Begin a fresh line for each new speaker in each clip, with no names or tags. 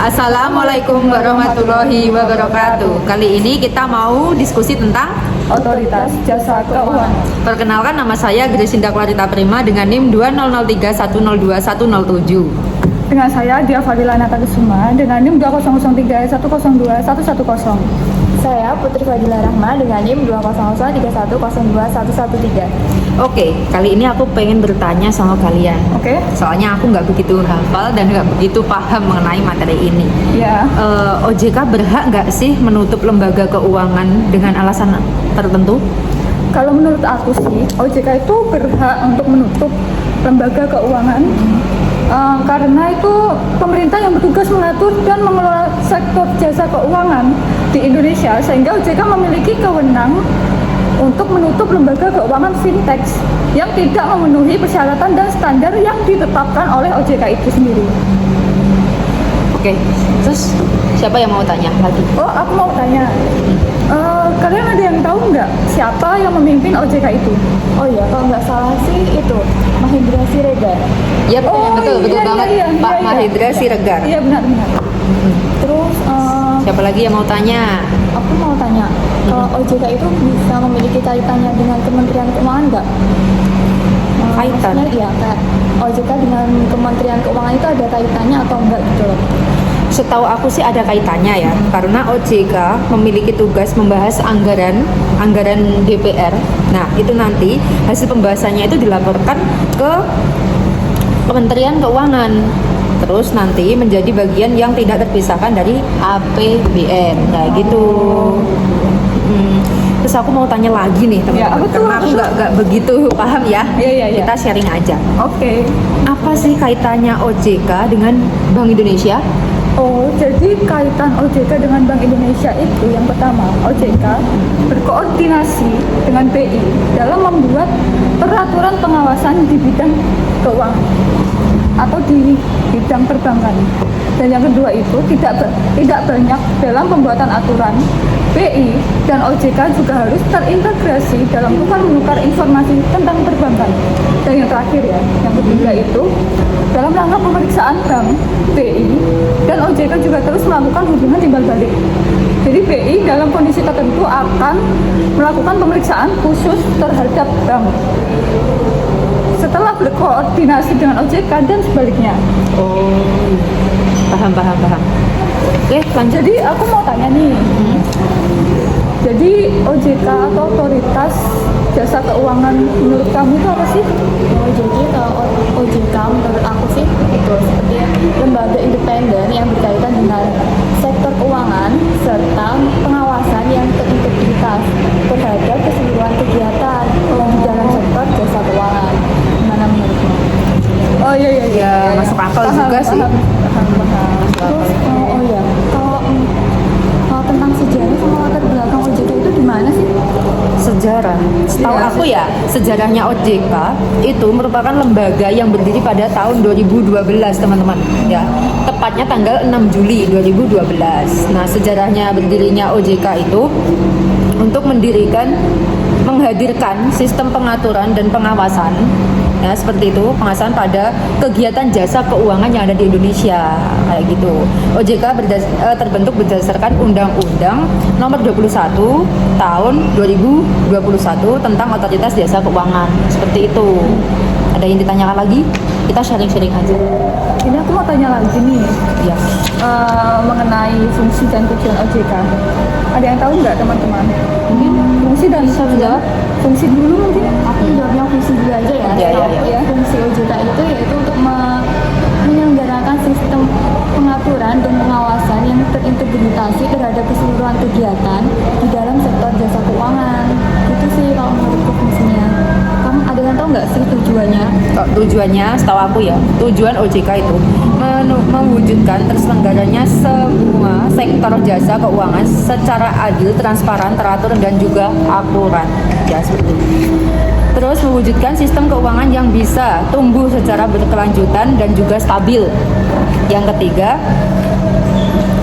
Assalamualaikum warahmatullahi wabarakatuh. Kali ini kita mau diskusi tentang
Otoritas Jasa Keuangan.
Perkenalkan, nama saya Gresinda Clarita Prima dengan NIM 20031021007.
Dengan saya Dia Fadila Natakusuma dengan NIM 20031021110.
Saya Putri Fadila Rahma dengan NIM 20031021113.
Oke, kali ini aku pengen bertanya sama kalian.
Oke?
Soalnya aku nggak begitu hafal dan nggak begitu paham mengenai materi ini.
Ya.
OJK berhak nggak sih menutup lembaga keuangan dengan alasan tertentu?
Kalau menurut aku sih, OJK itu berhak untuk menutup lembaga keuangan karena itu pemerintah yang bertugas mengatur dan mengelola sektor jasa keuangan di Indonesia, sehingga OJK memiliki kewenangan untuk menutup lembaga keuangan fintech yang tidak memenuhi persyaratan dan standar yang ditetapkan oleh OJK itu sendiri.
Oke, terus siapa yang mau tanya lagi?
Oh, aku mau tanya, kalian ada yang tahu nggak siapa yang memimpin OJK itu?
Oh iya, kalau nggak salah sih itu Mahendra Siregar.
Ya betul banget, Pak
iya.
Mahendra Siregar.
Iya benar.
Terus
Siapa lagi yang mau tanya?
aku mau tanya, kalau OJK itu bisa memiliki kaitannya dengan Kementerian Keuangan nggak?
Kaitan?
Maksudnya iya, kayak OJK dengan Kementerian Keuangan itu ada kaitannya atau enggak gitu loh?
Setahu aku sih ada kaitannya ya, karena OJK memiliki tugas membahas anggaran DPR. Nah, itu nanti hasil pembahasannya itu dilaporkan ke Kementerian Keuangan. Terus nanti menjadi bagian yang tidak terpisahkan dari APBN, kayak gitu. Terus aku mau tanya lagi nih teman-teman,
Ya, aku tuh-
karena aku nggak begitu paham ya.
Iya.
Kita sharing aja.
Oke.
Apa sih kaitannya OJK dengan Bank Indonesia?
Oh, jadi kaitan OJK dengan Bank Indonesia itu yang pertama, OJK berkoordinasi dengan BI dalam membuat peraturan pengawasan di bidang keuangan atau di bidang perbankan. Dan yang kedua itu tidak banyak dalam pembuatan aturan. BI dan OJK juga harus terintegrasi dalam tukar menukar informasi tentang perbankan. Dan yang terakhir ya, yang ketiga itu dalam rangka pemeriksaan bank, BI dan OJK juga terus melakukan hubungan timbal balik. Jadi BI dalam kondisi tertentu akan melakukan pemeriksaan khusus terhadap bank setelah berkoordinasi dengan OJK dan sebaliknya.
Oh, paham. Oke, lanjut.
Jadi aku mau tanya nih. Jadi OJK atau Otoritas Jasa Keuangan menurut kamu itu apa sih?
Oh, jadi kalau OJK menurut aku sih itu seperti lembaga independen yang berkaitan dengan sektor keuangan serta pengawasan yang terintegritas terhadap keseluruhan kegiatan di dalam sektor jasa keuangan. Gimana menurutmu?
Oh iya.
Ya, masuk akal juga sih.
Paham.
Terus oh iya, kalau tentang sejarah sama latar belakang OJK itu gimana sih?
Sejarah. Setahu
Iya.
aku ya, sejarahnya OJK itu merupakan lembaga yang berdiri pada tahun 2012, teman-teman. Ya, tepatnya tanggal 6 Juli 2012. Nah, sejarahnya berdirinya OJK itu untuk menghadirkan sistem pengaturan dan pengawasan, ya seperti itu, pengawasan pada kegiatan jasa keuangan yang ada di Indonesia, kayak gitu. OJK terbentuk berdasarkan Undang-Undang Nomor 21 Tahun 2021 tentang Otoritas Jasa Keuangan, seperti itu. Ada yang ditanyakan lagi? Kita sharing-sharing aja.
Ini aku mau tanya lagi nih
Ya.
mengenai fungsi dan tujuan OJK. Ada yang tahu nggak teman-teman? Mungkin fungsi dan
Bisa menjawab?
fungsi dulu mungkin.
Aku jawabnya fungsi dulu aja ya.
Iya.
Ya, fungsi OJK itu yaitu untuk menyelenggarakan sistem pengaturan dan pengawasan yang terintegrasi terhadap keseluruhan kegiatan di dalam sektor jasa keuangan. Itu sih kalau menurutku fungsinya. Kamu ada yang tahu nggak sih tujuannya?
Tujuannya, setahu aku ya, tujuan OJK itu mewujudkan terselenggaranya semua sektor jasa keuangan secara adil, transparan, teratur, dan juga akurat. Ya, seperti itu. Terus mewujudkan sistem keuangan yang bisa tumbuh secara berkelanjutan dan juga stabil. Yang ketiga,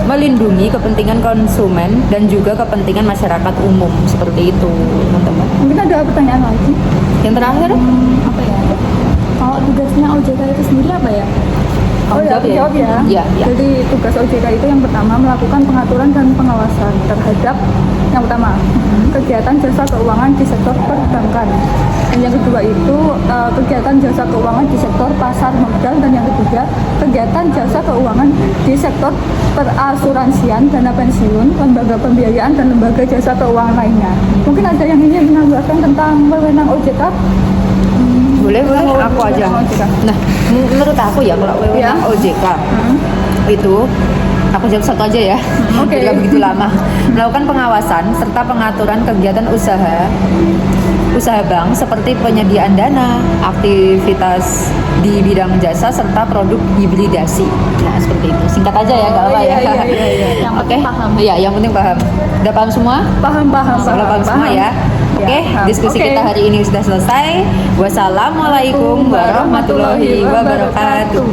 melindungi kepentingan konsumen dan juga kepentingan masyarakat umum, seperti itu, teman-teman.
Mungkin ada pertanyaan lagi.
Yang terakhir,
Apa ya? Kalau tugasnya OJK itu sendiri apa ya?
Oh ya, aku jawab ya.
Iya, iya.
Jadi tugas OJK itu yang pertama melakukan pengaturan dan pengawasan terhadap yang pertama kegiatan jasa keuangan di sektor perbankan. Dan yang kedua itu kegiatan jasa keuangan di sektor pasar modal, dan yang ketiga kegiatan jasa keuangan di sektor perasuransian, dana pensiun, lembaga pembiayaan dan lembaga jasa keuangan lainnya. Mungkin ada yang ingin menambahkan tentang wewenang OJK?
Boleh, aku aja.
OJK.
Nah, menurut aku ya kalau wewenang OJK itu aku jawab satu aja ya.
Oke.
Tidak begitu lama. Melakukan pengawasan serta pengaturan kegiatan usaha bank seperti penyediaan dana, aktivitas di bidang jasa serta produk hibridasi. Nah, seperti itu. Singkat aja ya, nggak apa ya.
Yang
Oke.
penting paham.
Iya, yang penting paham. Udah paham semua?
Paham.
Kalau paham semua ya. Oke,
paham.
diskusi
Oke.
kita hari ini sudah selesai. Wassalamualaikum warahmatullahi wabarakatuh.